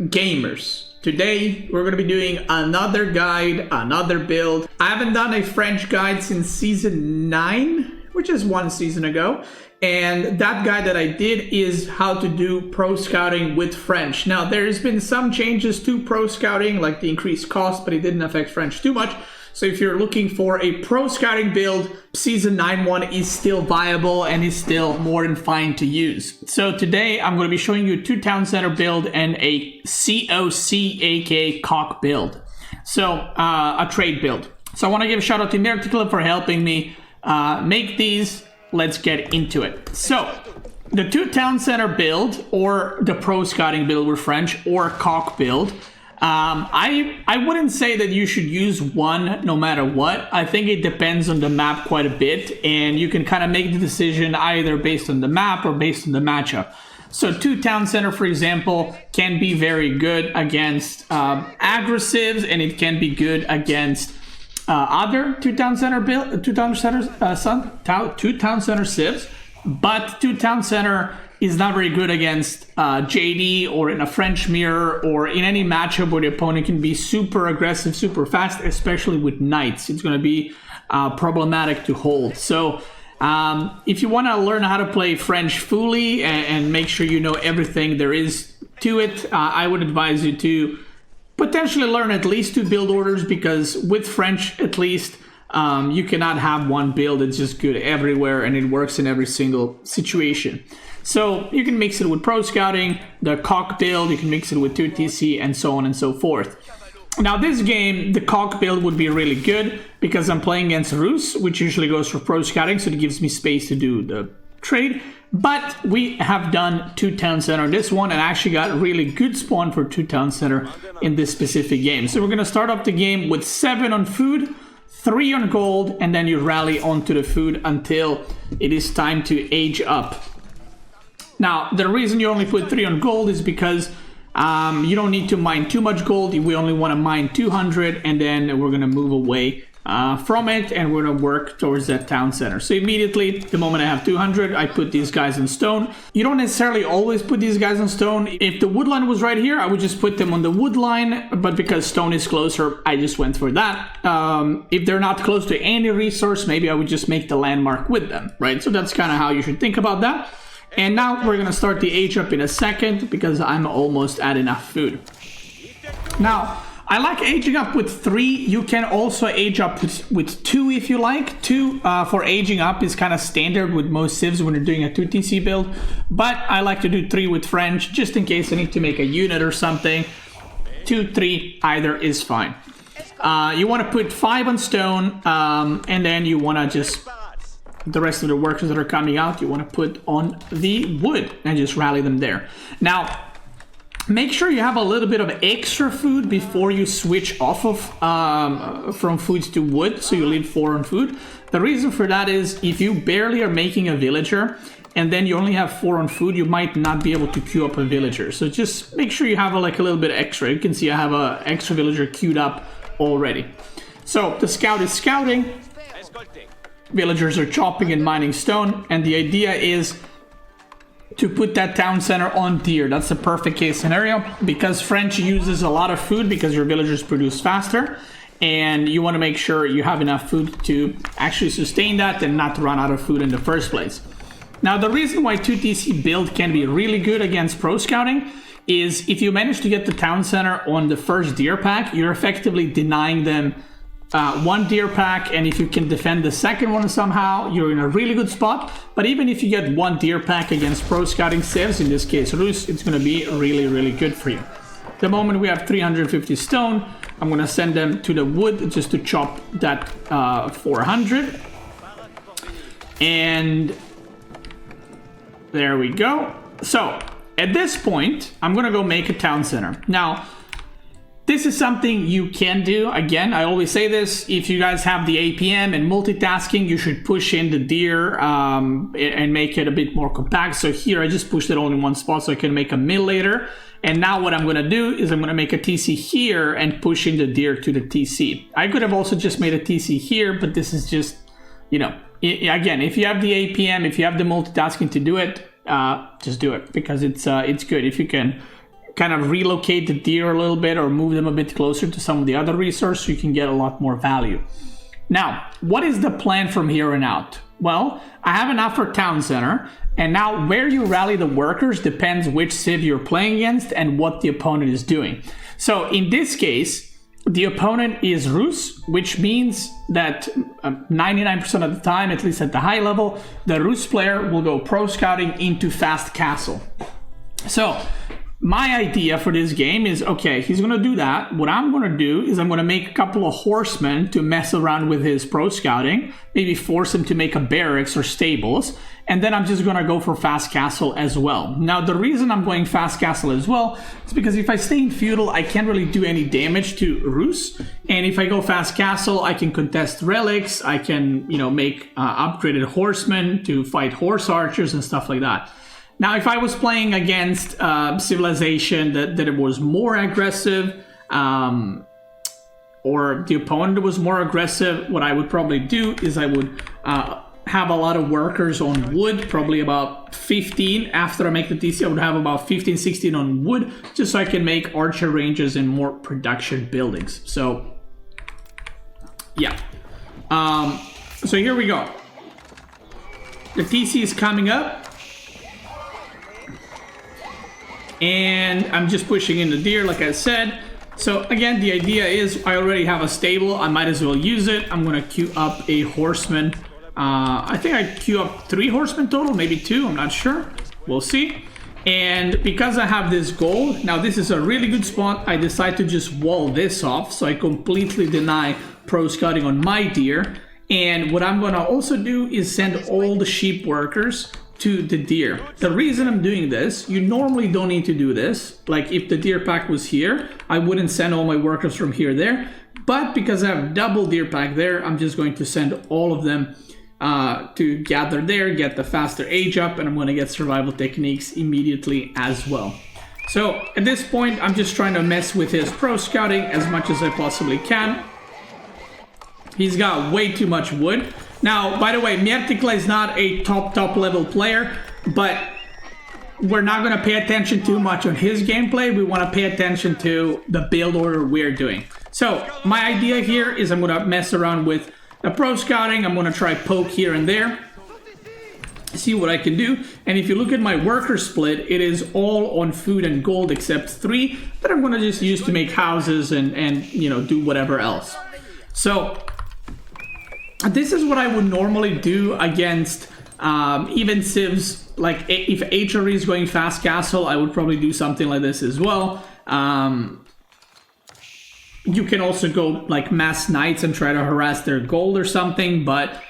gamers. Today we're going to be doing another guide, another build. I haven't done a French guide since season 9, which is 1 season ago. And that guide that I did is how to do pro scouting with French. Now there's been some changes to pro scouting, like the increased cost, but it didn't affect French too much. So if you're looking for a pro scouting build, season 9.1 is still viable and is still more than fine to use. So today I'm going to be showing you a 2 town center build and a COC, aka COC build. So a trade build. So I want to give a shout out to Beastyqt for helping me make these. Let's get into it. So the 2 town center build, or the pro scouting build with French, or COC build, I wouldn't say that you should use one no matter what. I think it depends on the map quite a bit, and you can kind of make the decision either based on the map or based on the matchup. So 2 town center, for example, can be very good against aggressives, and it can be good against other 2 town center build, 2 town center civs, but 2 town center is not very good against JD or in a French mirror or in any matchup where the opponent can be super aggressive, super fast, especially with knights. It's going to be problematic to hold. So if you want to learn how to play French fully and make sure you know everything there is to it, I would advise you to potentially learn at least 2 build orders, because with French at least you cannot have one build that's just good everywhere and it works in every single situation. So you can mix it with pro scouting, the COC build, you can mix it with 2TC, and so on and so forth. Now this game, the COC build would be really good because I'm playing against Rus, which usually goes for pro scouting, so it gives me space to do the trade. But we have done 2 town center in this one and actually got really good spawn for 2 town center in this specific game. So we're going to start off the game with 7 on food, 3 on gold, and then you rally onto the food until it is time to age up. Now, the reason you only put 3 on gold is because you don't need to mine too much gold. We only want to mine 200, and then we're going to move away from it, and we're going to work towards that town center. So immediately, the moment I have 200, I put these guys on stone. You don't necessarily always put these guys on stone. If the wood line was right here, I would just put them on the wood line, but because stone is closer, I just went for that. If they're not close to any resource, maybe I would just make the landmark with them, right? So that's kind of how you should think about that. And now we're going to start the age up in a second because I'm almost at enough food. Now, I like aging up with 3. You can also age up with 2 if you like. 2 for aging up is kind of standard with most civs when you're doing a 2TC build. But I like to do 3 with French just in case I need to make a unit or something. 2, 3, either is fine. You want to put 5 on stone, and then you want to just... the rest of the workers that are coming out, you want to put on the wood and just rally them there. Now, make sure you have a little bit of extra food before you switch off of from foods to wood, so you leave 4 on food. The reason for that is if you barely are making a villager and then you only have 4 on food, you might not be able to queue up a villager. So just make sure you have a little bit extra. You can see I have an extra villager queued up already. So the scout is scouting. Villagers are chopping and mining stone, and the idea is to put that town center on deer. That's the perfect case scenario because French uses a lot of food because your villagers produce faster, and you want to make sure you have enough food to actually sustain that and not run out of food in the first place. Now, the reason why 2TC build can be really good against pro scouting is if you manage to get the town center on the first deer pack, you're effectively denying them 1 deer pack, and if you can defend the second one somehow, you're in a really good spot. But even if you get 1 deer pack against pro scouting civs, in this case Rus, it's going to be really, really good for you. The moment we have 350 stone, I'm going to send them to the wood just to chop that 400. And there we go. So at this point, I'm going to go make a town center. Now, this is something you can do. Again, I always say this, if you guys have the APM and multitasking, you should push in the deer and make it a bit more compact. So here I just pushed it all in one spot so I can make a mill later. And now what I'm going to do is I'm going to make a TC here and push in the deer to the TC. I could have also just made a TC here, but this is just, you know, again, if you have the APM, if you have the multitasking to do it, just do it because it's good. If you can kind of relocate the deer a little bit or move them a bit closer to some of the other resources so you can get a lot more value. Now, what is the plan from here on out? Well, I have enough for town center, and now where you rally the workers depends which civ you're playing against and what the opponent is doing. So in this case, the opponent is Rus, which means that 99% of the time, at least at the high level, the Rus player will go pro scouting into fast castle. So my idea for this game is, okay, he's going to do that. What I'm going to do is I'm going to make a couple of horsemen to mess around with his pro scouting, maybe force him to make a barracks or stables, and then I'm just going to go for fast castle as well. Now, the reason I'm going fast castle as well is because if I stay in feudal, I can't really do any damage to Rus, and if I go fast castle, I can contest relics, I can, make upgraded horsemen to fight horse archers and stuff like that. Now, if I was playing against Civilization that it was more aggressive, or the opponent was more aggressive, what I would probably do is I would have a lot of workers on wood, probably about 15. After I make the TC, I would have about 15, 16 on wood, just so I can make archer ranges and more production buildings. So, yeah. So here we go. The TC is coming up. And I'm just pushing in the deer, like I said. So again, the idea is I already have a stable. I might as well use it. I'm going to queue up a horseman. I think I queue up 3 horsemen total, maybe 2. I'm not sure. We'll see. And because I have this gold, now this is a really good spot. I decide to just wall this off. So I completely deny pro scouting on my deer. And what I'm going to also do is send all the sheep workers to the deer. The reason I'm doing this, you normally don't need to do this. Like if the deer pack was here, I wouldn't send all my workers from here there. But because I have double deer pack there, I'm just going to send all of them to gather there, get the faster age up, and I'm going to get survival techniques immediately as well. So at this point, I'm just trying to mess with his pro scouting as much as I possibly can. He's got way too much wood. Now, by the way, Beastyqt is not a top level player, but we're not going to pay attention too much on his gameplay. We want to pay attention to the build order we're doing. So my idea here is I'm going to mess around with the pro scouting. I'm going to try poke here and there, see what I can do. And if you look at my worker split, it is all on food and gold except 3 that I'm going to just use to make houses and do whatever else. So this is what I would normally do against even civs. Like if HRE is going fast castle, I would probably do something like this as well. You can also go like mass knights and try to harass their gold or something. But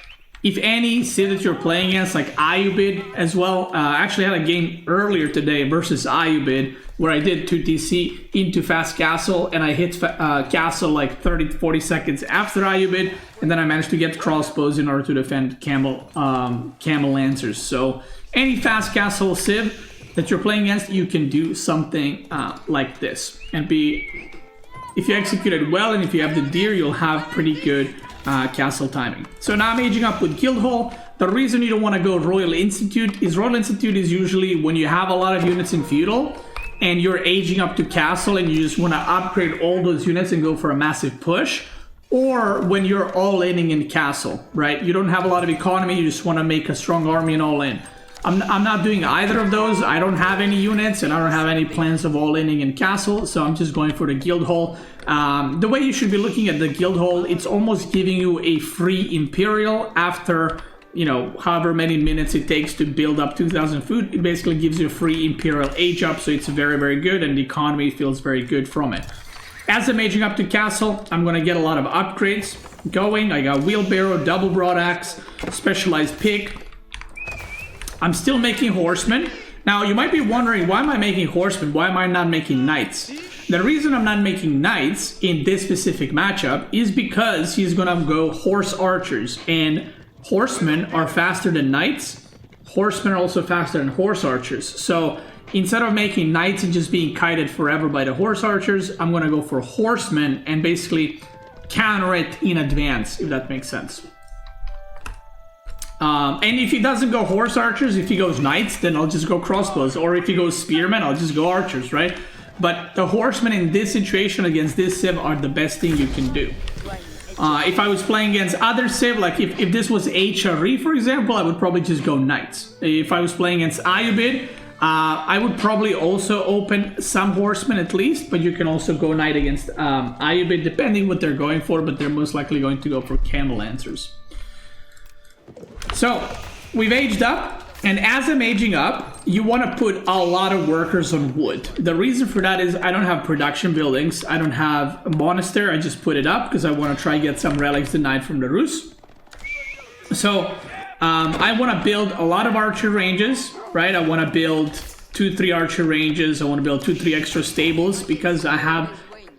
if any civ that you're playing against, like Ayubid as well, I actually had a game earlier today versus Ayubid where I did 2TC into fast castle and I hit castle like 30 to 40 seconds after Ayubid, and then I managed to get crossbows in order to defend camel lancers. So any fast castle civ that you're playing against, you can do something like this and if you execute it well and if you have the deer, you'll have pretty good castle timing. So now I'm aging up with Guildhall. The reason you don't want to go Royal Institute is usually when you have a lot of units in feudal and you're aging up to castle and you just want to upgrade all those units and go for a massive push, or when you're all in castle, right? You don't have a lot of economy, you just want to make a strong army and all in. I'm not doing either of those. I don't have any units and I don't have any plans of all in castle, so I'm just going for the Guildhall. The way you should be looking at the Guildhall, it's almost giving you a free Imperial after, however many minutes it takes to build up 2,000 food. It basically gives you a free Imperial age up, so it's very, very good and the economy feels very good from it. As I'm aging up to castle, I'm going to get a lot of upgrades going. I got wheelbarrow, double broadaxe, specialized pick. I'm still making horsemen. Now, you might be wondering, why am I making horsemen? Why am I not making knights? The reason I'm not making knights in this specific matchup is because he's going to go horse archers. And horsemen are faster than knights. Horsemen are also faster than horse archers. So instead of making knights and just being kited forever by the horse archers, I'm going to go for horsemen and basically counter it in advance, if that makes sense. And if he doesn't go horse archers, if he goes knights, then I'll just go crossbows. Or if he goes spearmen, I'll just go archers, right? but the horsemen in this situation against this civ are the best thing you can do. If I was playing against other civ, like if this was HRE, for example, I would probably just go knights. If I was playing against Ayubid, I would probably also open some horsemen at least, but you can also go knight against Ayubid, depending what they're going for, but they're most likely going to go for camel lancers. So, we've aged up, and as I'm aging up, you want to put a lot of workers on wood. The reason for that is I don't have production buildings. I don't have a monastery. I just put it up because I want to try get some relics tonight from the Rus. So I want to build a lot of archer ranges, right? I want to build 2-3 archer ranges. I want to build 2-3 extra stables because I have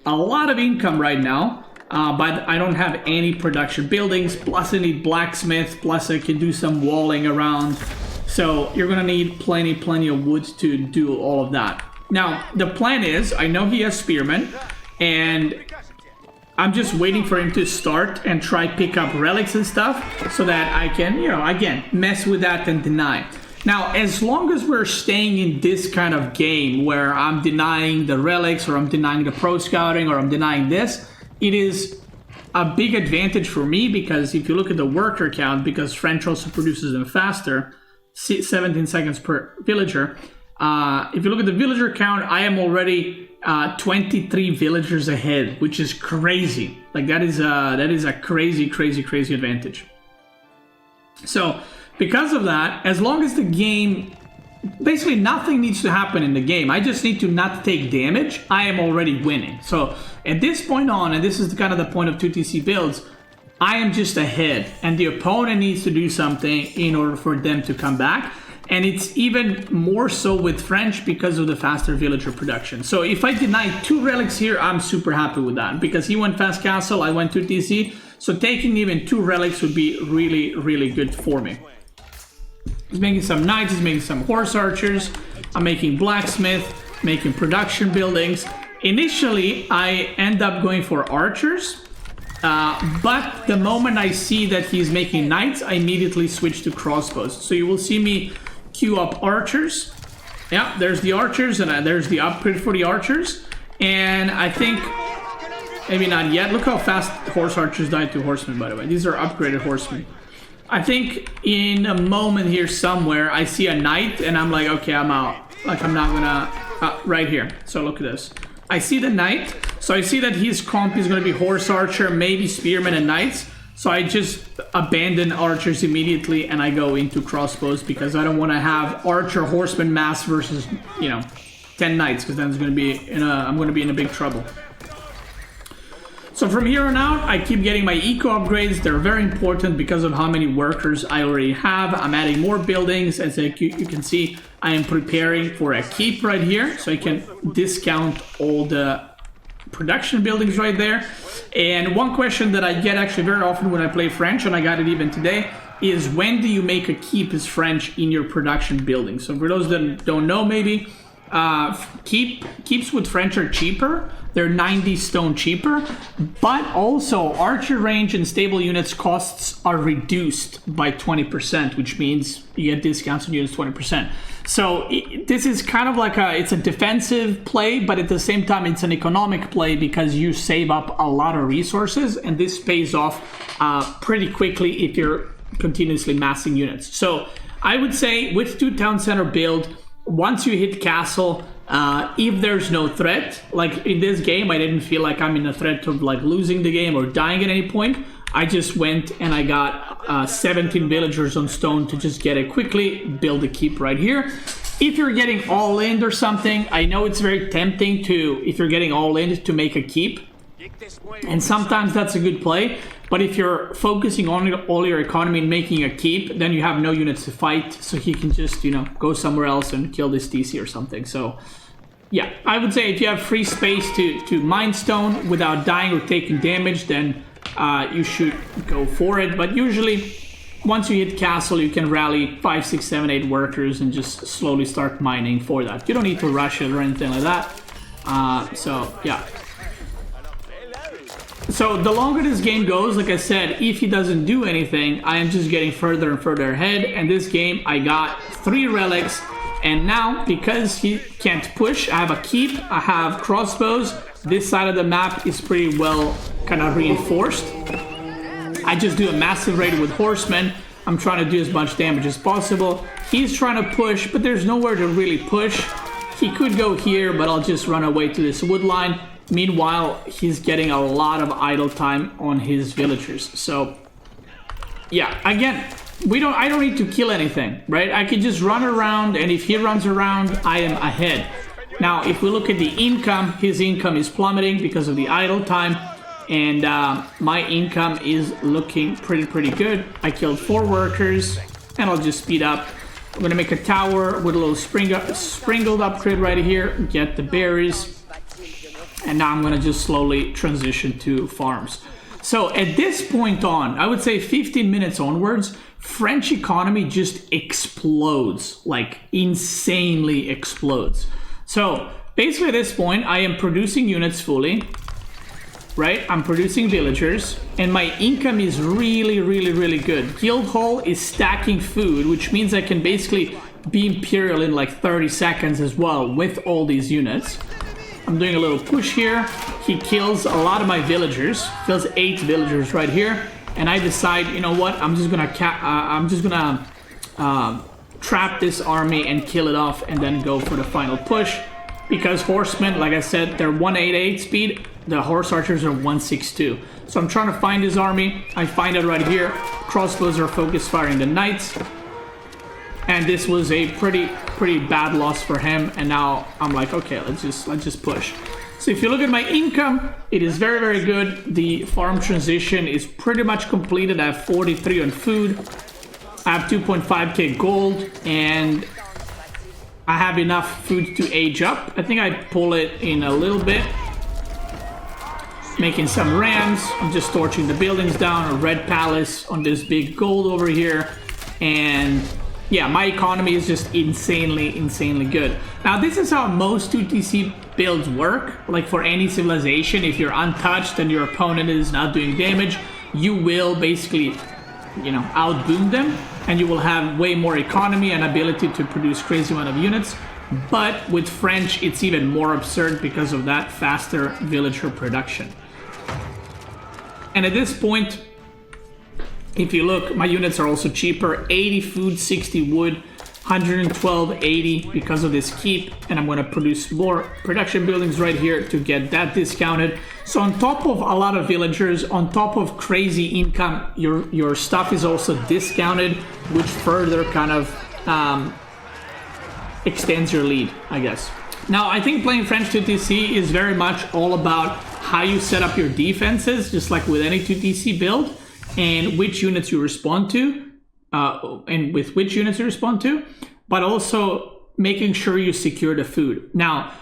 a lot of income right now. But I don't have any production buildings. Plus I need blacksmith. Plus I can do some walling around. So you're gonna need plenty of wood to do all of that. Now, the plan is, I know he has spearmen, and I'm just waiting for him to start and try pick up relics and stuff so that I can, you know, again, mess with that and deny. Now, as long as we're staying in this kind of game where I'm denying the relics or I'm denying the pro scouting or I'm denying this, it is a big advantage for me because if you look at the worker count, because French also produces them faster, 17 seconds per villager. If you look at the villager count, I am already 23 villagers ahead, which is crazy. Like that is a crazy advantage. So because of that, as long as the game, basically nothing needs to happen in the game. I just need to not take damage. I am already winning. So at this point on, and this is kind of the point of 2TC builds, I am just ahead, and the opponent needs to do something in order for them to come back. And it's even more so with French because of the faster villager production. So if I deny 2 relics here, I'm super happy with that. Because he went fast castle, I went 2TC. So taking even 2 relics would be really good for me. He's making some knights, he's making some horse archers. I'm making blacksmith, making production buildings. Initially, I end up going for archers. But the moment I see that he's making knights, I immediately switch to crossbows. So you will see me queue up archers. Yeah, there's the archers, and there's the upgrade for the archers. And I think, maybe not yet. Look how fast horse archers died to horsemen, by the way. These are upgraded horsemen. I think in a moment here somewhere, I see a knight, and I'm like, okay, I'm out. Like, I'm not gonna... right here. So look at this. I see the knight, so I see that his comp is going to be horse archer, maybe spearmen and knights. So I just abandon archers immediately and I go into crossbows because I don't want to have archer horseman mass versus, you know, 10 knights, because then it's going to be I'm going to be in a big trouble. So from here on out, I keep getting my eco upgrades. They're very important because of how many workers I already have. I'm adding more buildings. As you can see, I am preparing for a keep right here, so I can discount all the production buildings right there. And one question that I get actually very often when I play French, and I got it even today, is when do you make a keep as French in your production building? So for those that don't know, maybe, keeps with French are cheaper. They're 90 stone cheaper, but also archer range and stable units costs are reduced by 20%, which means you get discounts on units 20%. So this is kind of like it's a defensive play, but at the same time it's an economic play because you save up a lot of resources, and this pays off pretty quickly if you're continuously massing units. So I would say with 2 town center build, once you hit castle, if there's no threat, like in this game, I didn't feel like I'm in a threat of like losing the game or dying at any point. I just went and I got 17 villagers on stone to just get it quickly, build a keep right here. If you're getting all in or something, I know it's very tempting to, if you're getting all in, to make a keep. And sometimes that's a good play. But if you're focusing on all your economy and making a keep, then you have no units to fight. So he can just, you know, go somewhere else and kill this DC or something. So yeah, I would say if you have free space to mine stone without dying or taking damage, then you should go for it. But usually, once you hit castle, you can rally 5, 6, 7, 8 workers and just slowly start mining for that. You don't need to rush it or anything like that. So yeah. So the longer this game goes, like I said, if he doesn't do anything, I am just getting further and further ahead. And this game, I got 3 relics And now, because he can't push, I have a keep, I have crossbows. This side of the map is pretty well kind of reinforced. I just do a massive raid with horsemen. I'm trying to do as much damage as possible. He's trying to push, but there's nowhere to really push. He could go here, but I'll just run away to this wood line. Meanwhile, he's getting a lot of idle time on his villagers. So, yeah, again, I don't need to kill anything, right? I can just run around, and if he runs around, I am ahead. Now, if we look at the income, his income is plummeting because of the idle time, and my income is looking pretty good. I killed 4 workers, and I'll just speed up. I'm gonna make a tower with a little sprinkled upgrade right here, get the berries, and now I'm gonna just slowly transition to farms. So at this point on, I would say 15 minutes onwards, French economy just explodes, like insanely explodes. So basically at this point, I am producing units fully, right? I'm producing villagers, and my income is really good. Guild Hall is stacking food, which means I can basically be Imperial in like 30 seconds as well with all these units. I'm doing a little push here. He kills a lot of my villagers, kills 8 villagers right here. And I decide, you know what? I'm just gonna trap this army and kill it off, and then go for the final push. Because horsemen, like I said, they're 188 speed. The horse archers are 162. So I'm trying to find his army. I find it right here. Crossbows are focus firing the knights. And this was a pretty bad loss for him. And now I'm like, okay, let's just push. So if you look at my income, it is very good. The farm transition is pretty much completed. I have 43 on food. I have 2.5k gold, and I have enough food to age up. I think I pull it in a little bit. Making some rams. I'm just torching the buildings down. A red palace on this big gold over here. And yeah, my economy is just insanely good. Now, this is how most 2TC builds work. Like for any civilization, if you're untouched and your opponent is not doing damage, you will basically, you know, outboom them, and you will have way more economy and ability to produce crazy amount of units. But with French, it's even more absurd because of that faster villager production. And at this point, if you look, my units are also cheaper. 80 food, 60 wood, 112, 80 because of this keep. And I'm going to produce more production buildings right here to get that discounted. So on top of a lot of villagers, on top of crazy income, your stuff is also discounted, which further kind of extends your lead, I guess. Now, I think playing French 2TC is very much all about how you set up your defenses, just like with any 2TC build, and which units you respond to, and with which units you respond to, but also making sure you secure the food. Now,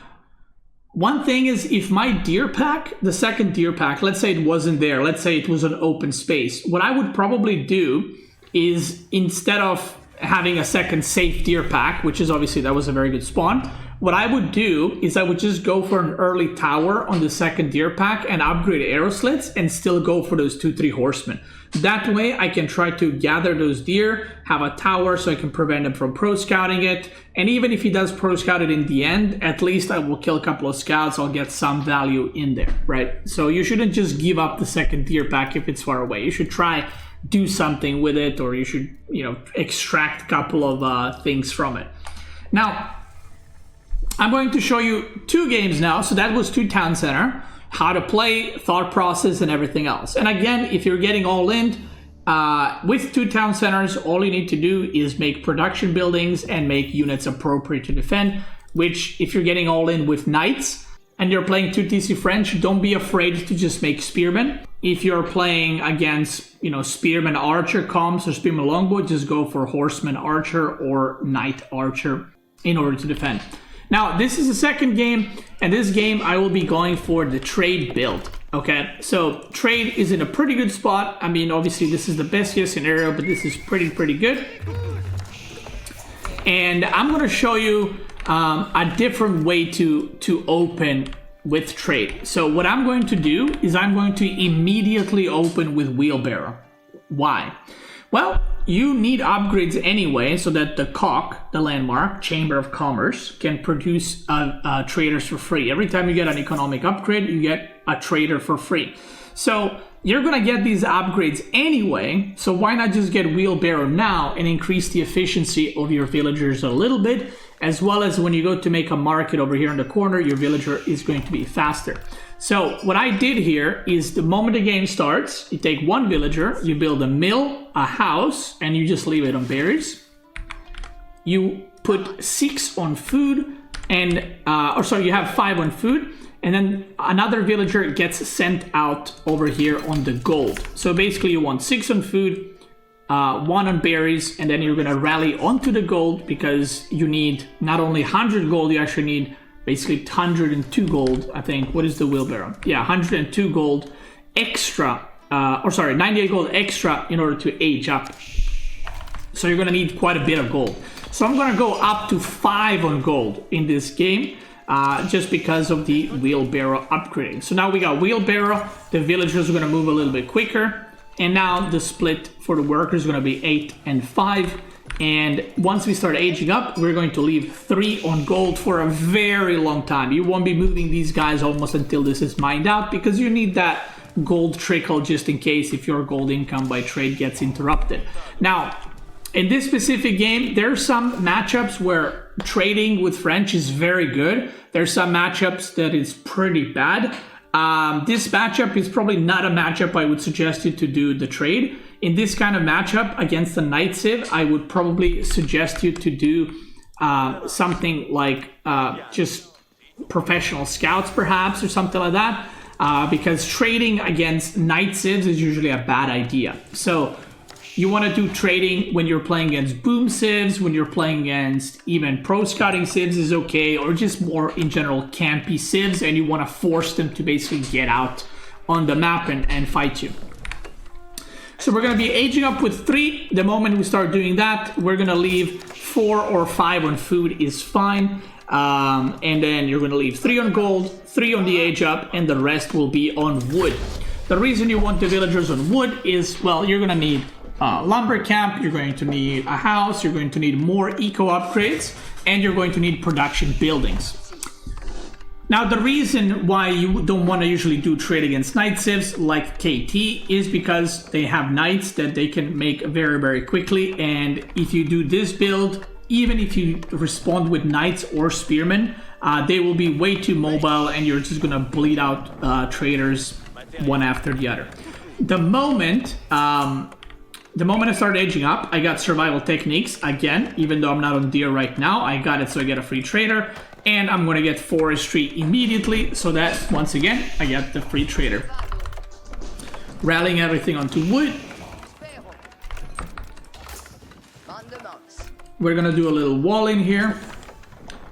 one thing is, if my deer pack, the second deer pack, let's say it wasn't there, let's say it was an open space, what I would probably do is, instead of having a second safe deer pack, which is obviously, that was a very good spawn, what I would do is I would just go for an early tower on the second deer pack and upgrade arrow slits and still go for those 2-3 horsemen. That way I can try to gather those deer, have a tower so I can prevent him from pro scouting it. And even if he does pro scout it in the end, at least I will kill a couple of scouts, I'll get some value in there, right? So you shouldn't just give up the second deer pack if it's far away. You should try do something with it, or you should, you know, extract a couple of things from it. Now, I'm going to show you 2 games now. So that was 2 town center, how to play, thought process, and everything else. And again, if you're getting all in with 2 town centers, all you need to do is make production buildings and make units appropriate to defend, which if you're getting all in with knights and you're playing 2TC French, don't be afraid to just make spearmen. If you're playing against, you know, spearman archer comps or spearman longbow, just go for horseman archer or knight archer in order to defend. Now, this is the second game, and this game I will be going for the trade build, okay? So, trade is in a pretty good spot. I mean, obviously, this is the best case scenario, but this is pretty good. And I'm going to show you a different way to open with trade. So, what I'm going to do is I'm going to immediately open with wheelbarrow. Why? Well, you need upgrades anyway so that the COC, the landmark, Chamber of Commerce, can produce traders for free. Every time you get an economic upgrade, you get a trader for free. So you're gonna get these upgrades anyway, so why not just get wheelbarrow now and increase the efficiency of your villagers a little bit, as well as when you go to make a market over here in the corner, your villager is going to be faster. So what I did here is the moment the game starts, you take one villager, you build a mill, a house, and you just leave it on berries. You put 6 on food, and you have 5 on food, and then another villager gets sent out over here on the gold. So basically you want 6 on food, 1 on berries, and then you're gonna rally onto the gold because you need not only 100 gold, you actually need basically 102 gold, I think. What is the wheelbarrow? Yeah, 102 gold extra, 98 gold extra in order to age up. So you're gonna need quite a bit of gold. So I'm gonna go up to 5 on gold in this game, just because of the wheelbarrow upgrading. So now we got wheelbarrow, the villagers are gonna move a little bit quicker, and now the split for the workers is gonna be 8 and 5. And once we start aging up, we're going to leave 3 on gold for a very long time. You won't be moving these guys almost until this is mined out, because you need that gold trickle just in case if your gold income by trade gets interrupted. Now, in this specific game, there's some matchups where trading with French is very good. There's some matchups that is pretty bad. This matchup is probably not a matchup I would suggest you to do the trade. In this kind of matchup against the Knight Civ, I would probably suggest you to do something like just professional scouts perhaps, or something like that, because trading against Knight Civs is usually a bad idea. So you want to do trading when you're playing against boom civs, when you're playing against even pro scouting civs is okay, or just more in general campy civs, and you want to force them to basically get out on the map and fight you. So we're going to be aging up with 3. The moment we start doing that, we're going to leave 4 or 5 on food is fine. And then you're going to leave 3 on gold, 3 on the age up, and the rest will be on wood. The reason you want the villagers on wood is, well, you're going to need lumber camp, you're going to need a house, you're going to need more eco upgrades, and you're going to need production buildings. Now, the reason why you don't want to usually do trade against Knight Civs like KT is because they have knights that they can make very, very quickly, and if you do this build, even if you respond with knights or spearmen, they will be way too mobile, and you're just going to bleed out traders one after the other. The moment I started aging up, I got survival techniques again, even though I'm not on deer right now. I got it so I get a free trader, and I'm going to get forestry immediately, so that once again I get the free trader. Rallying everything onto wood. We're going to do a little wall in here,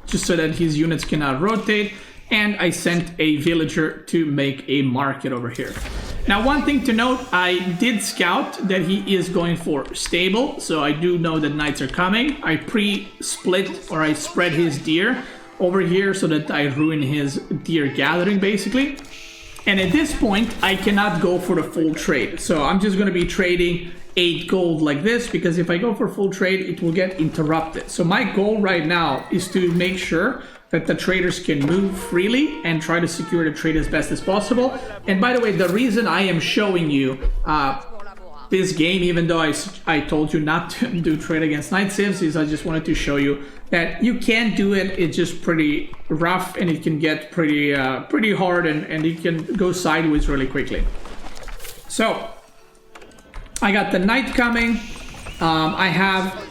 just so that his units cannot rotate, and I sent a villager to make a market over here. Now, one thing to note, I did scout that he is going for stable, so I do know that knights are coming. I pre-split, or I spread his deer over here so that I ruin his deer gathering, basically. And at this point, I cannot go for the full trade. So I'm just going to be trading 8 gold like this, because if I go for full trade, it will get interrupted. So my goal right now is to make sure that the traders can move freely and try to secure the trade as best as possible. And by the way, the reason I am showing you this game, even though I told you not to do trade against Knight Civs, is I just wanted to show you that you can do it. It's just pretty rough, and it can get pretty hard, and it can go sideways really quickly. So I got the knight coming. I have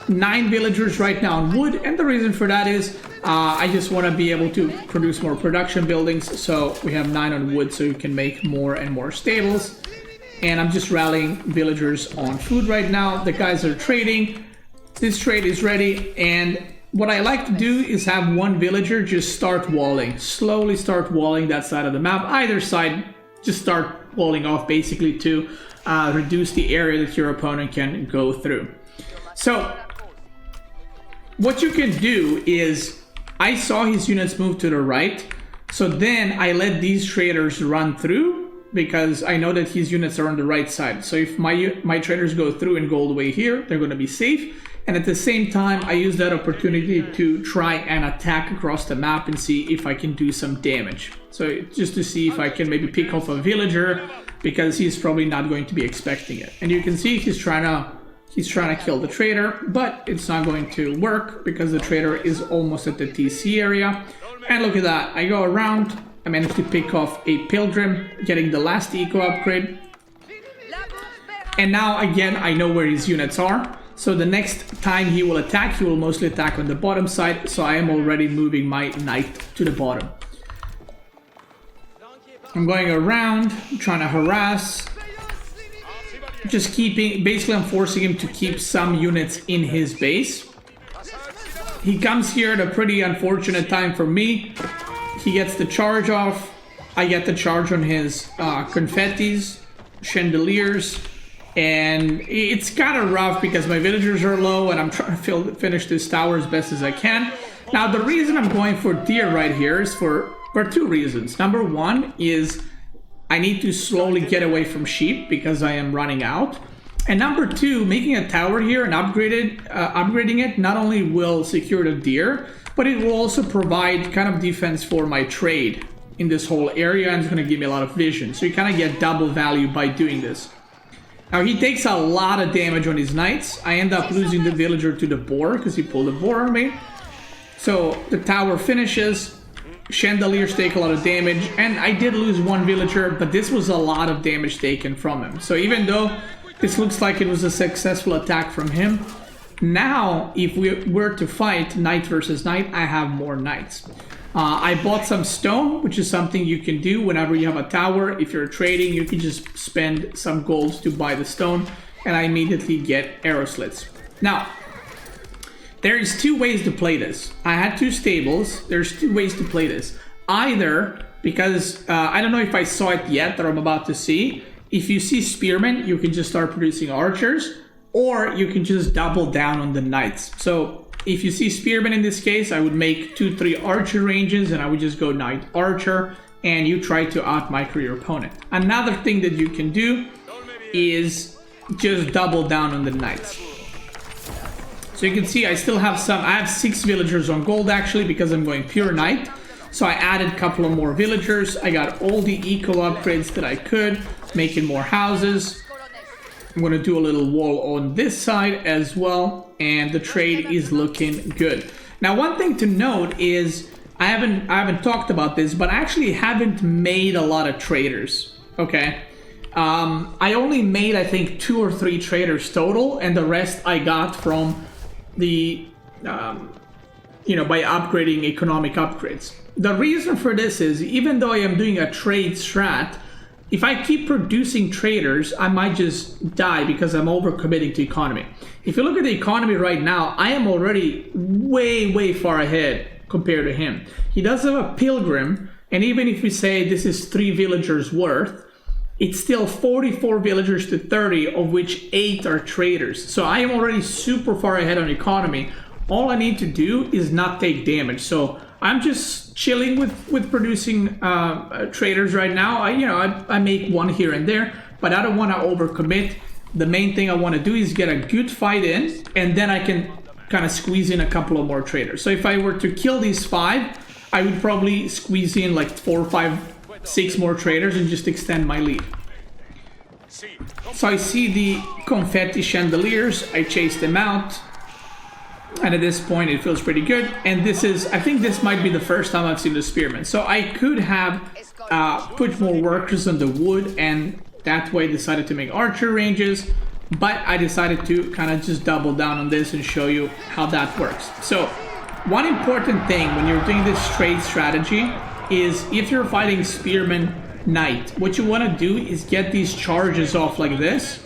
9 villagers right now on wood, and the reason for that is I just want to be able to produce more production buildings. So we have 9 on wood, so you can make more and more stables. And I'm just rallying villagers on food right now. The guys are trading. This trade is ready, and what I like to do is have one villager just start walling. Slowly start walling that side of the map. Either side, just start walling off, basically to reduce the area that your opponent can go through. So what you can do is, I saw his units move to the right, so then I let these traders run through, because I know that his units are on the right side. So if my traders go through and go all the way here, they're going to be safe. And at the same time, I use that opportunity to try and attack across the map and see if I can do some damage. So just to see if I can maybe pick off a villager, because he's probably not going to be expecting it. And you can see he's trying to kill the trader, but it's not going to work because the trader is almost at the TC area. And look at that, I go around, I managed to pick off a pilgrim, getting the last eco upgrade. And now again, I know where his units are. So the next time he will attack, he will mostly attack on the bottom side. So I am already moving my knight to the bottom. I'm going around, trying to harass. Just keeping, basically I'm forcing him to keep some units in his base. He comes here at a pretty unfortunate time for me. He gets the charge off. I get the charge on his confettis, chandeliers. And it's kind of rough because my villagers are low and I'm trying to finish this tower as best as I can. Now, the reason I'm going for deer right here is for two reasons. Number one is I need to slowly get away from sheep because I am running out. And number two, making a tower here and upgrading it not only will secure the deer, but it will also provide kind of defense for my trade in this whole area, and it's going to give me a lot of vision. So you kind of get double value by doing this. Now he takes a lot of damage on his knights. I end up losing the villager to the boar because he pulled a boar on me. So the tower finishes. Chandeliers take a lot of damage, and I did lose one villager, but this was a lot of damage taken from him. So even though this looks like it was a successful attack from him, now if we were to fight knight versus knight, I have more knights. I bought some stone, which is something you can do whenever you have a tower. If you're trading, you can just spend some gold to buy the stone, and I immediately get arrow slits. Now, there's two ways to play this. I had two stables. There's two ways to play this. Either, because I don't know if I saw it yet that I'm about to see, if you see spearmen, you can just start producing archers, or you can just double down on the knights. So if you see spearmen in this case, I would make 2-3 archer ranges and I would just go knight archer, and you try to out-micro your opponent. Another thing that you can do is just double down on the knights. So you can see I still have some, I have 6 villagers on gold actually because I'm going pure knight. So I added a couple of more villagers. I got all the eco upgrades that I could, making more houses. I'm going to do a little wall on this side as well, and the trade is looking good. Now, one thing to note is I haven't talked about this, but I actually haven't made a lot of traders. Okay, I only made I think 2 or 3 traders total, and the rest I got from the by upgrading economic upgrades. The reason for this is even though I am doing a trade strat, if I keep producing traders, I might just die because I'm overcommitting to economy. If you look at the economy right now, I am already way far ahead compared to him. He does have a pilgrim, and even if we say this is 3 villagers worth, it's still 44 villagers to 30, of which 8 are traders. So I am already super far ahead on economy. All I need to do is not take damage. So I'm just chilling with producing traders right now. I make 1 here and there, but I don't want to overcommit. The main thing I want to do is get a good fight in, and then I can kind of squeeze in a couple of more traders. So if I were to kill these 5, I would probably squeeze in like 4, 5, 6 more traders and just extend my lead. So I see the confetti chandeliers. I chase them out. And at this point, it feels pretty good. And this is, I think this might be the first time I've seen the spearmen. So I could have put more workers on the wood and that way decided to make archer ranges. But I decided to kind of just double down on this and show you how that works. So one important thing when you're doing this trade strategy is if you're fighting spearman knight, what you want to do is get these charges off like this.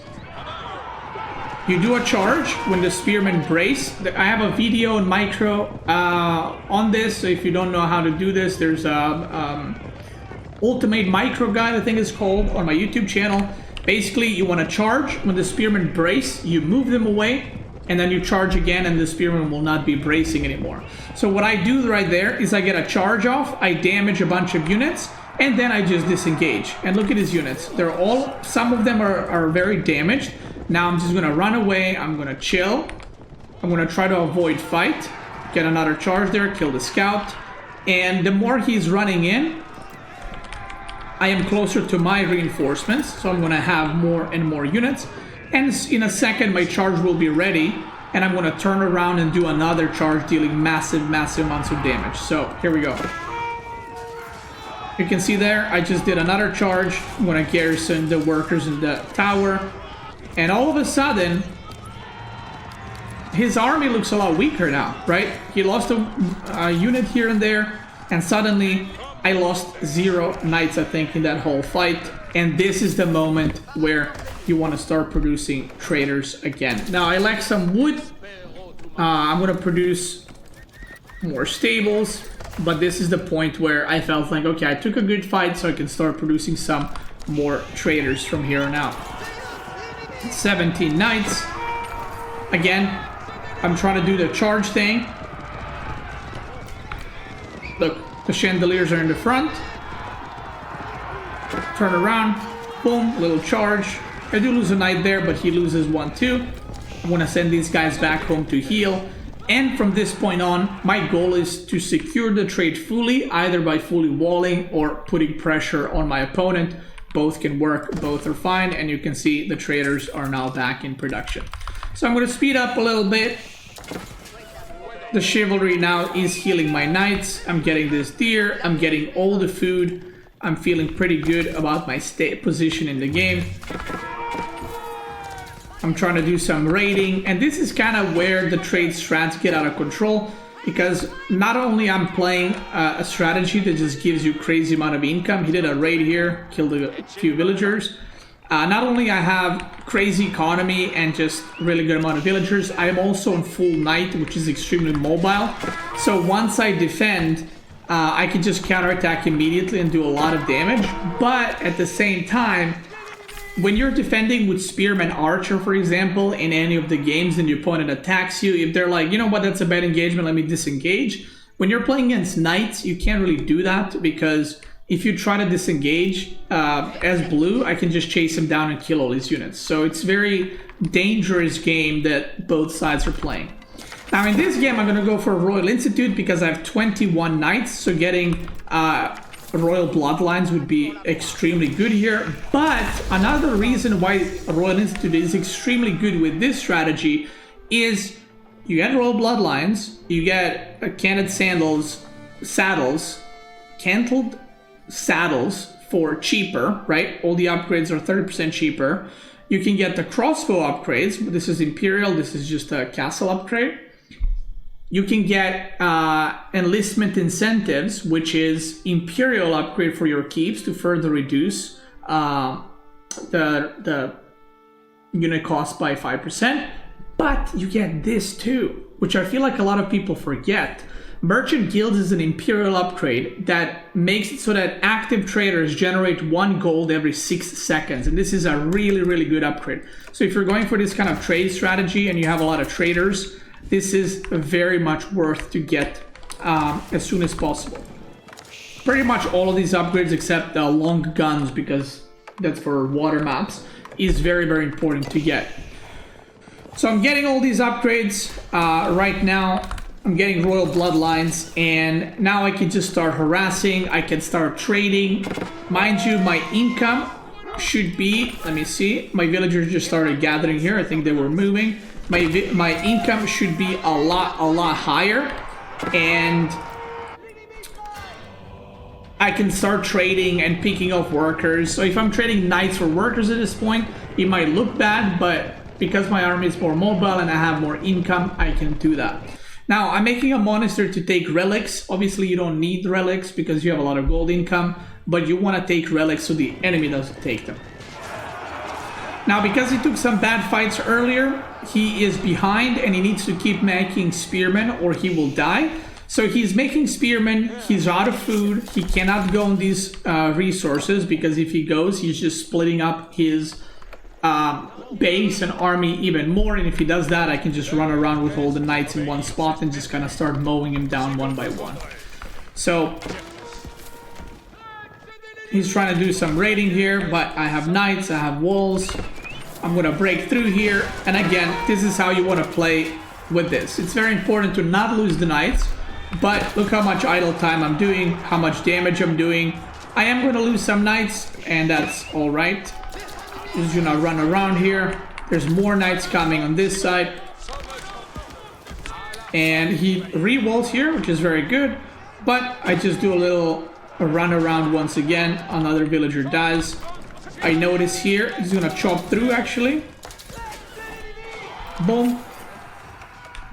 You do a charge when the spearmen brace. I have a video and micro on this, so if you don't know how to do this, there's a ultimate micro guide, I think it's called, on my YouTube channel. Basically, you want to charge when the spearmen brace, you move them away, and then you charge again, and the spearmen will not be bracing anymore. So what I do right there is I get a charge off, I damage a bunch of units, and then I just disengage. And look at his units. They're all, some of them are very damaged. Now I'm just gonna run away, I'm gonna chill. I'm gonna try to avoid fight. Get another charge there, kill the scout. And the more he's running in, I am closer to my reinforcements. So I'm gonna have more and more units. And in a second, my charge will be ready. And I'm gonna turn around and do another charge, dealing massive, massive amounts of damage. So here we go. You can see there, I just did another charge. I'm gonna garrison the workers in the tower. And all of a sudden, his army looks a lot weaker now, right? He lost a unit here and there, and suddenly I lost 0 knights, I think, in that whole fight. And this is the moment where you want to start producing traders again. Now, I lack some wood. I'm going to produce more stables, but this is the point where I felt like, okay, I took a good fight, so I can start producing some more traders from here on out. 17 knights. Again, I'm trying to do the charge thing. Look, the chandeliers are in the front. Turn around, boom, little charge. I do lose a knight there, but he loses one too. I'm gonna send these guys back home to heal. And from this point on, my goal is to secure the trade fully, either by fully walling or putting pressure on my opponent. Both can work, both are fine, and you can see the traders are now back in production. So I'm gonna speed up a little bit. The chivalry now is healing my knights. I'm getting this deer. I'm getting all the food. I'm feeling pretty good about my position in the game. I'm trying to do some raiding. And this is kind of where the trade strats get out of control. Because not only I'm playing a strategy that just gives you crazy amount of income. He did a raid here, killed a few villagers. Not only I have crazy economy and just really good amount of villagers, I am also on full knight, which is extremely mobile. So once I defend, I can just counterattack immediately and do a lot of damage. But at the same time, when you're defending with Spearman Archer, for example, in any of the games and your opponent attacks you, if they're like, you know what, that's a bad engagement, let me disengage. When you're playing against knights, you can't really do that because if you try to disengage as blue, I can just chase him down and kill all his units. So it's a very dangerous game that both sides are playing. Now in this game, I'm going to go for Royal Institute because I have 21 knights. So getting Royal Bloodlines would be extremely good here. But another reason why Royal Institute is extremely good with this strategy is you get Royal Bloodlines, you get canted saddles, cantled saddles for cheaper, right? All the upgrades are 30% cheaper. You can get the crossbow upgrades. This is Imperial, this is just a castle upgrade. You can get enlistment incentives, which is Imperial upgrade for your keeps to further reduce the unit cost by 5%. But you get this too, which I feel like a lot of people forget. Merchant Guilds is an Imperial upgrade that makes it so that active traders generate 1 gold every 6 seconds. And this is a really, really good upgrade. So if you're going for this kind of trade strategy and you have a lot of traders, this is very much worth to get as soon as possible. Pretty much all of these upgrades except the long guns, because that's for water maps, is very, very important to get. So I'm getting all these upgrades right now. I'm getting Royal Bloodlines, and now I can just start harassing. I can start trading. Mind you, my income should be, let me see, my villagers just started gathering here. I think they were moving. My income should be a lot higher, and I can start trading and picking up workers. So if I'm trading knights for workers at this point, it might look bad, but because my army is more mobile and I have more income, I can do that. Now, I'm making a monastery to take relics. Obviously, you don't need relics because you have a lot of gold income, but you want to take relics so the enemy doesn't take them. Now, because he took some bad fights earlier, he is behind and he needs to keep making spearmen or he will die. So he's making spearmen, he's out of food, he cannot go on these resources because if he goes, he's just splitting up his base and army even more, and if he does that, I can just run around with all the knights in one spot and just kind of start mowing him down one by one. So He's trying to do some raiding here, but I have knights, I have walls. I'm gonna break through here, and again, this is how you want to play with this. It's very important to not lose the knights, but look how much idle time I'm doing, how much damage I'm doing. I am going to lose some knights, and that's alright. Just gonna run around here. There's more knights coming on this side. And he re-walls here, which is very good. But I just do a run around once again. Another villager dies. I notice here, he's gonna chop through actually. Boom.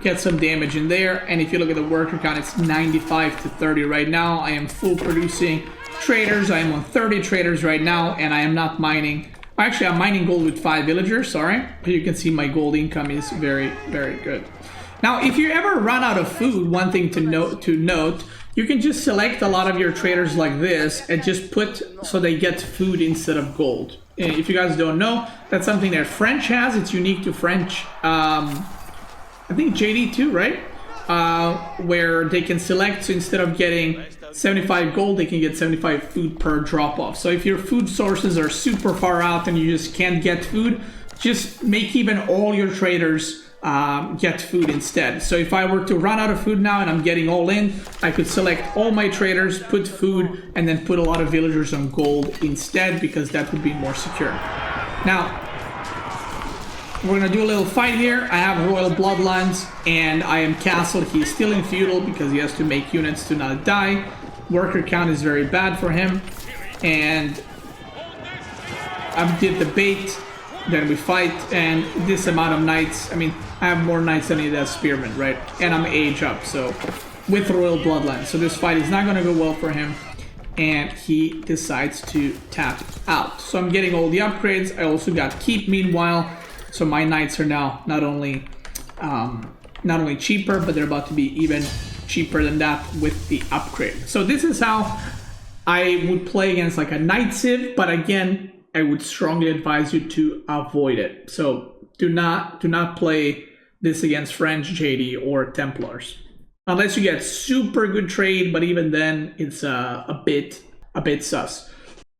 Get some damage in there. And if you look at the worker count, it's 95 to 30 right now. I am full producing traders. I am on 30 traders right now, and I am not mining. Actually, I'm mining gold with 5 villagers, sorry. But you can see my gold income is very, very good. Now, if you ever run out of food, one thing to note, you can just select a lot of your traders like this and just put so they get food instead of gold. If you guys don't know, that's something that French has. It's unique to French. I think JD too, right? Where they can select, so instead of getting 75 gold, they can get 75 food per drop-off. So if your food sources are super far out and you just can't get food, just make even all your traders get food instead. So if I were to run out of food now and I'm getting all in, I could select all my traders, put food, and then put a lot of villagers on gold instead, because that would be more secure. Now, we're gonna do a little fight here. I have royal bloodlines and I am castled. He's still in feudal because he has to make units to not die. Worker count is very bad for him. And I did the bait, then we fight, and this amount of knights, I mean, I have more knights than he does spearmen, right? And I'm age up, so with royal bloodlines. So this fight is not gonna go well for him. And he decides to tap out. So I'm getting all the upgrades. I also got keep meanwhile. So my knights are now not only cheaper, but they're about to be even cheaper than that with the upgrade. So this is how I would play against like a knight civ, but again, I would strongly advise you to avoid it. So do not play this against French JD or Templars, unless you get super good trade. But even then, it's a bit sus.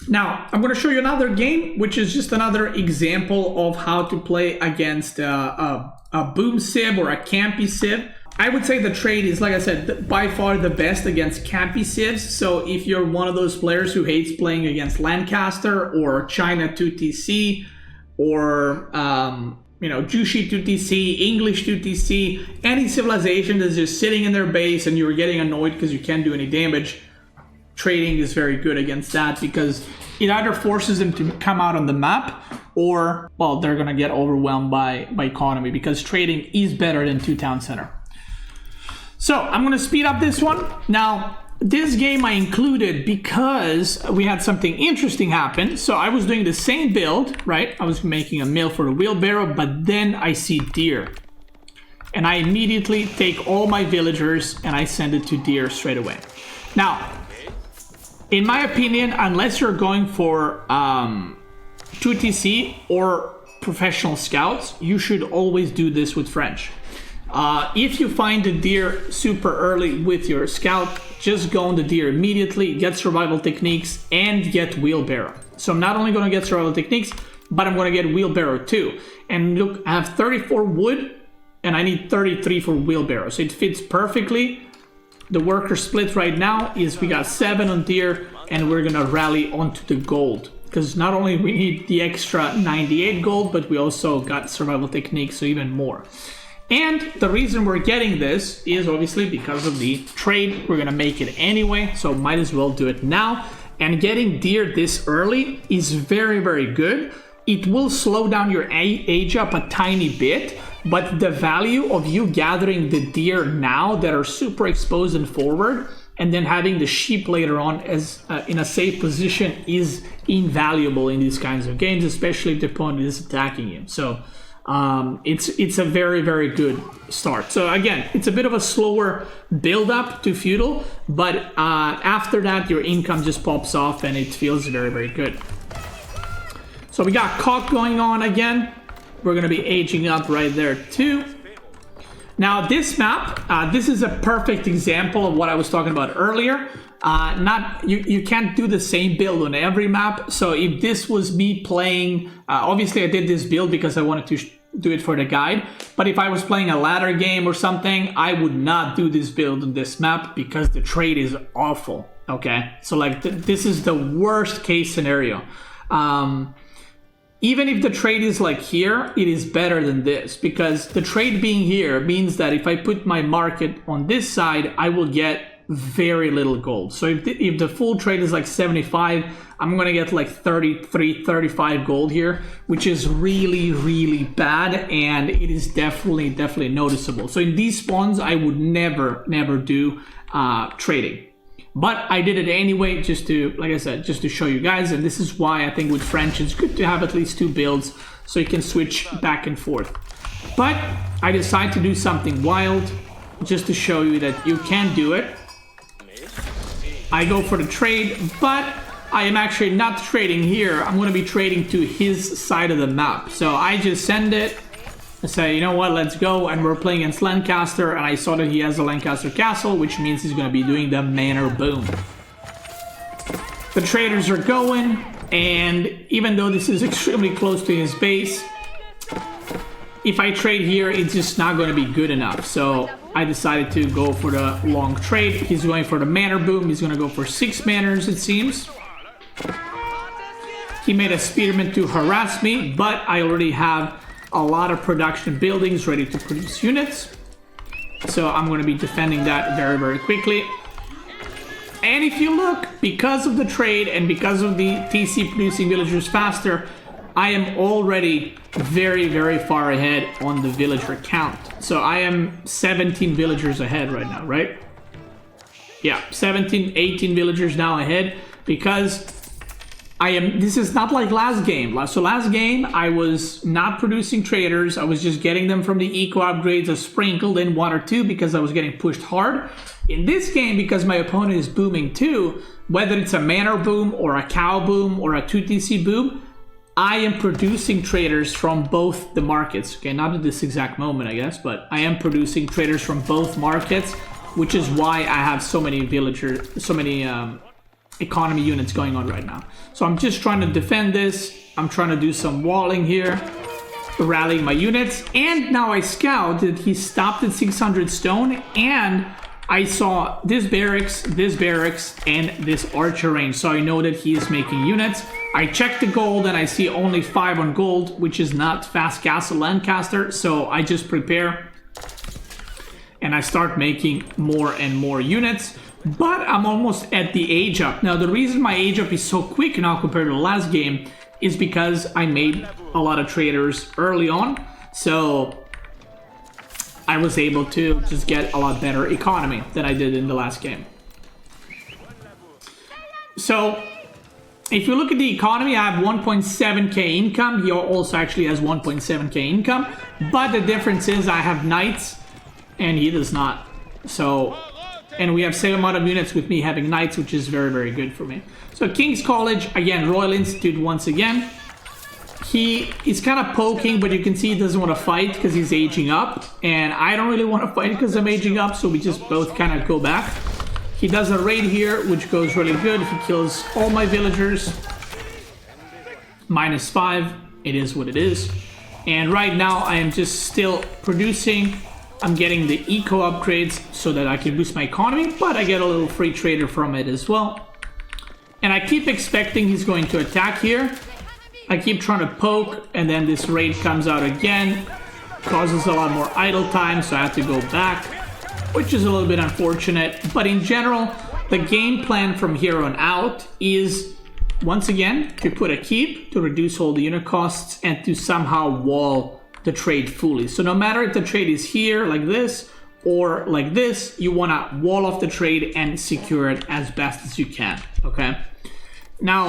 Now, I'm going to show you another game, which is just another example of how to play against a boom civ or a campy civ. I would say the trade is, like I said, by far the best against campy civs. So if you're one of those players who hates playing against Lancaster or China 2TC or, Jushi 2TC, English 2TC, any civilization that's just sitting in their base and you're getting annoyed because you can't do any damage, trading is very good against that, because it either forces them to come out on the map or, well, they're going to get overwhelmed by economy, because trading is better than 2 town center. So I'm going to speed up this one. Now, this game I included because we had something interesting happen. So I was doing the same build, right? I was making a mill for the wheelbarrow, but then I see deer. And I immediately take all my villagers and I send it to deer straight away. Now, in my opinion, unless you're going for 2TC or professional scouts, you should always do this with French. If you find the deer super early with your scout, just go on the deer immediately, get survival techniques, and get wheelbarrow. So I'm not only going to get survival techniques, but I'm going to get wheelbarrow too. And look, I have 34 wood, and I need 33 for wheelbarrow. So it fits perfectly. The worker split right now is we got 7 on deer, and we're gonna rally onto the gold, because not only we need the extra 98 gold, but we also got survival techniques, so even more. And the reason we're getting this is obviously because of the trade. We're gonna make it anyway, so might as well do it now. And getting deer this early is very, very good. It will slow down your age up a tiny bit, but the value of you gathering the deer now that are super exposed and forward, and then having the sheep later on as in a safe position is invaluable in these kinds of games, especially if the opponent is attacking you. So it's a very, very good start. So again, it's a bit of a slower build up to feudal, but after that your income just pops off and it feels very, very good. So we got COC going on again. We're going to be aging up right there too. Now this map, this is a perfect example of what I was talking about earlier. You can't do the same build on every map. So if this was me playing, obviously I did this build because I wanted to do it for the guide, but if I was playing a ladder game or something, I would not do this build on this map because the trade is awful. Okay, so like this is the worst case scenario. Even if the trade is like here, it is better than this, because the trade being here means that if I put my market on this side, I will get very little gold. So if the full trade is like 75, I'm gonna get like 33, 35 gold here, which is really, really bad, and it is definitely noticeable. So in these spawns, I would never do trading. But I did it anyway, just to, like I said, just to show you guys. And this is why I think with French, it's good to have at least 2 builds so you can switch back and forth. But I decided to do something wild just to show you that you can do it. I go for the trade, but I am actually not trading here. I'm going to be trading to his side of the map. So I just send it. I say, you know what, let's go, and we're playing against Lancaster, and I saw that he has a Lancaster castle, which means he's going to be doing the manor boom. The traders are going, and even though this is extremely close to his base, if I trade here, it's just not going to be good enough. So I decided to go for the long trade. He's going for the manor boom. He's going to go for 6 manors, it seems. He made a spearman to harass me, but I already have a lot of production buildings ready to produce units, so I'm going to be defending that very quickly. And if you look, because of the trade and because of the TC producing villagers faster, I am already very far ahead on the villager count. So I am 17 villagers ahead right now, right? Yeah, 17, 18 villagers now ahead, because this is not like last game. So last game, I was not producing traders. I was just getting them from the eco upgrades. I sprinkled in 1 or 2 because I was getting pushed hard. In this game, because my opponent is booming too, whether it's a manor boom or a cow boom or a 2TC boom, I am producing traders from both the markets. Okay, not at this exact moment, I guess, but I am producing traders from both markets, which is why I have so many economy units going on right now. So I'm just trying to defend this. I'm trying to do some walling here, rallying my units. And now I scout that he stopped at 600 stone, and I saw this barracks, and this archer range. So I know that he is making units. I checked the gold and I see only 5 on gold, which is not fast castle Lancaster. So I just prepare and I start making more and more units. But I'm almost at the age up. Now, the reason my age up is so quick now compared to the last game is because I made a lot of traders early on. So I was able to just get a lot better economy than I did in the last game. So if you look at the economy, I have 1.7k income. He also actually has 1.7k income. But the difference is I have knights and he does not. So... and we have same amount of units with me having knights, which is very good for me. So King's College, again, Royal Institute once again. He is kind of poking, but you can see he doesn't want to fight because he's aging up. And I don't really want to fight because I'm aging up, so we just both kind of go back. He does a raid here, which goes really good. He kills all my villagers. -5, it is what it is. And right now I am just still producing. I'm getting the eco upgrades so that I can boost my economy, but I get a little free trader from it as well. And I keep expecting he's going to attack here. I keep trying to poke, and then this raid comes out again. Causes a lot more idle time, so I have to go back, which is a little bit unfortunate. But in general, the game plan from here on out is, once again, to put a keep, to reduce all the unit costs, and to somehow wall the trade fully. So no matter if the trade is here like this or like this, you want to wall off the trade and secure it as best as you can. Okay, now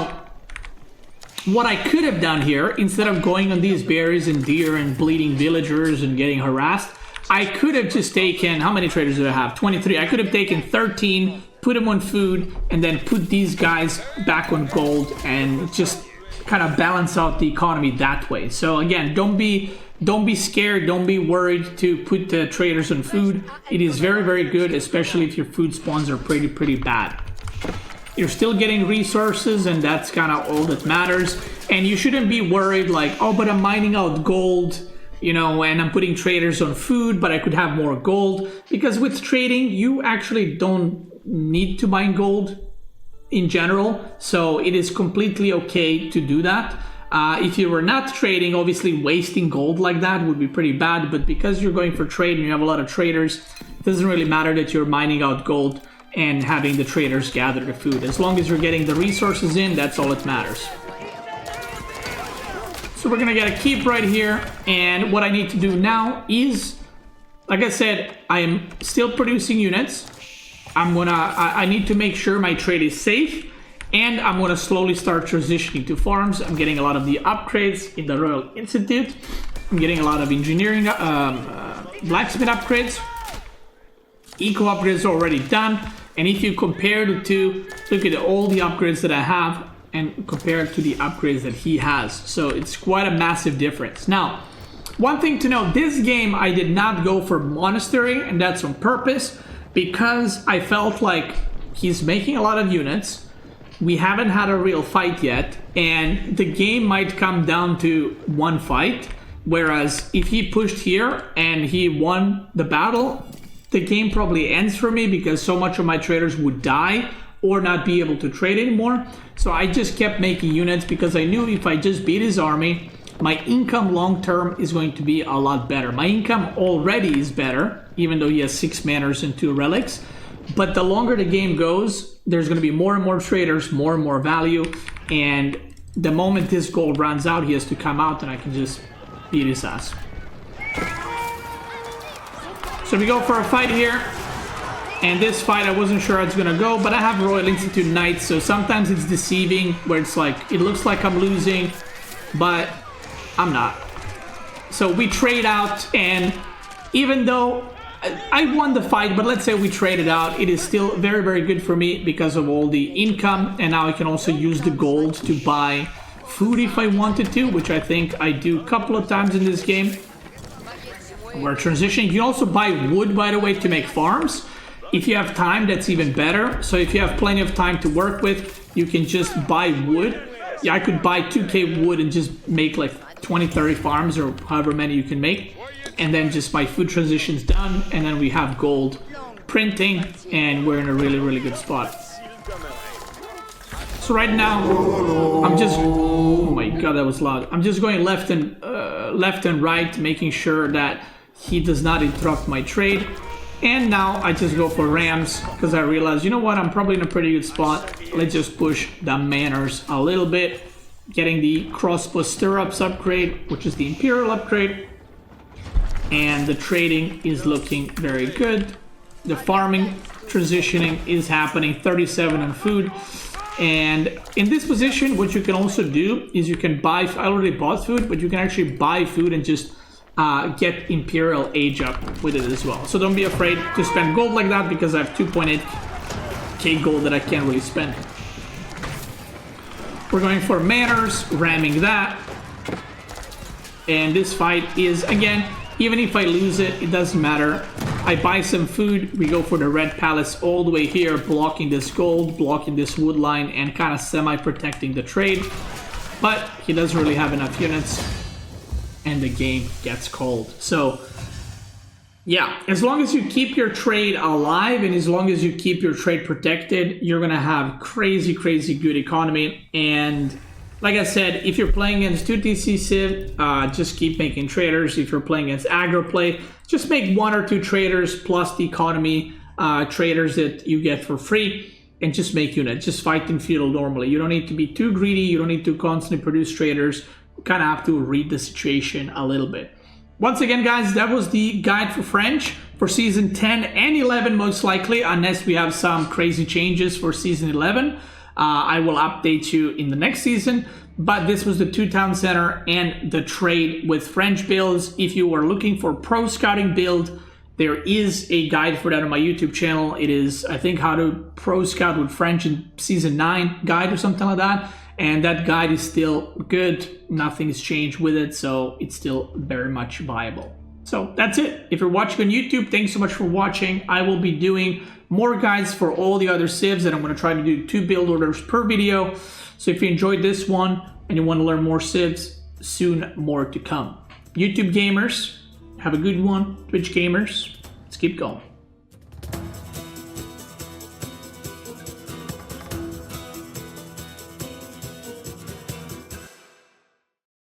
what I could have done here, instead of going on these berries and deer and bleeding villagers and getting harassed, I could have just taken, how many traders do I have? 23. I could have taken 13, put them on food, and then put these guys back on gold and just kind of balance out the economy that way. So again, don't be scared, don't be worried to put the traders on food. It is very good, especially if your food spawns are pretty bad. You're still getting resources, and that's kind of all that matters. And you shouldn't be worried like, oh, but I'm mining out gold, you know, and I'm putting traders on food, but I could have more gold. Because with trading, you actually don't need to mine gold in general. So it is completely okay to do that. If you were not trading, obviously wasting gold like that would be pretty bad. But because you're going for trade and you have a lot of traders, it doesn't really matter that you're mining out gold and having the traders gather the food. As long as you're getting the resources in, that's all that matters. So we're gonna get a keep right here, and what I need to do now is, like I said, I am still producing units. I need to make sure my trade is safe, and I'm gonna slowly start transitioning to farms. I'm getting a lot of the upgrades in the Royal Institute. I'm getting a lot of engineering, blacksmith upgrades. Eco upgrades are already done, and if you compare the two, look at all the upgrades that I have and compare it to the upgrades that he has. So it's quite a massive difference. Now, one thing to know, this game I did not go for monastery, and that's on purpose because I felt like he's making a lot of units. We haven't had a real fight yet, and the game might come down to one fight, whereas if he pushed here and he won the battle, the game probably ends for me because so much of my traders would die or not be able to trade anymore. So I just kept making units because I knew if I just beat his army, my income long term is going to be a lot better. My income already is better, even though he has 6 manners and 2 relics. But the longer the game goes, there's going to be more and more traders, more and more value. And the moment this gold runs out, he has to come out and I can just beat his ass. So we go for a fight here, and this fight I wasn't sure how it's gonna go, but I have Royal Institute Knights, so sometimes it's deceiving where it's like, it looks like I'm losing, but I'm not. So we trade out, and even though I won the fight, but let's say we traded out, it is still very, very good for me because of all the income, and now I can also use the gold to buy food if I wanted to, which I think I do a couple of times in this game. We're transitioning. You can also buy wood, by the way, to make farms. If you have time, that's even better. So if you have plenty of time to work with, you can just buy wood. Yeah, I could buy 2k wood and just make like 20, 30 farms or however many you can make. And then just my food transition's done. And then we have gold printing and we're in a really, really good spot. So right now, I'm just, oh my god, that was loud. I'm just going left and right, making sure that he does not interrupt my trade. And now I just go for rams because I realize, you know what, I'm probably in a pretty good spot. Let's just push the manners a little bit. Getting the crossbow stirrups upgrade, which is the imperial upgrade. And the trading is looking very good. The farming transitioning is happening, 37 on food. And in this position, what you can also do is you can buy, I already bought food, but you can actually buy food and just get Imperial Age up with it as well. So don't be afraid to spend gold like that because I have 2.8k gold that I can't really spend. We're going for manners, ramming that. And this fight is, again, even if I lose it, it doesn't matter. I buy some food, we go for the red palace all the way here, blocking this gold, blocking this wood line, and kind of semi-protecting the trade. But he doesn't really have enough units, and the game gets called. So, yeah, as long as you keep your trade alive, and as long as you keep your trade protected, you're gonna have crazy, crazy good economy. And like I said, if you're playing against 2TC Civ, just keep making traders. If you're playing against aggro play, just make 1 or 2 traders plus the economy traders that you get for free, and just make units. Just fight in feudal normally. You don't need to be too greedy. You don't need to constantly produce traders. You kind of have to read the situation a little bit. Once again, guys, that was the guide for French for Season 10 and 11, most likely, unless we have some crazy changes for Season 11. I will update you in the next season, but this was the 2 town center and the trade with French builds. If you are looking for pro scouting build, there is a guide for that on my YouTube channel. It is, I think, how to pro scout with French in Season 9 guide or something like that. And that guide is still good. Nothing's changed with it, so it's still very much viable. So that's it. If you're watching on YouTube, thanks so much for watching. I will be doing more guides for all the other civs, and I'm going to try to do 2 build orders per video. So if you enjoyed this one and you want to learn more civs, soon more to come. YouTube gamers, have a good one. Twitch gamers, let's keep going.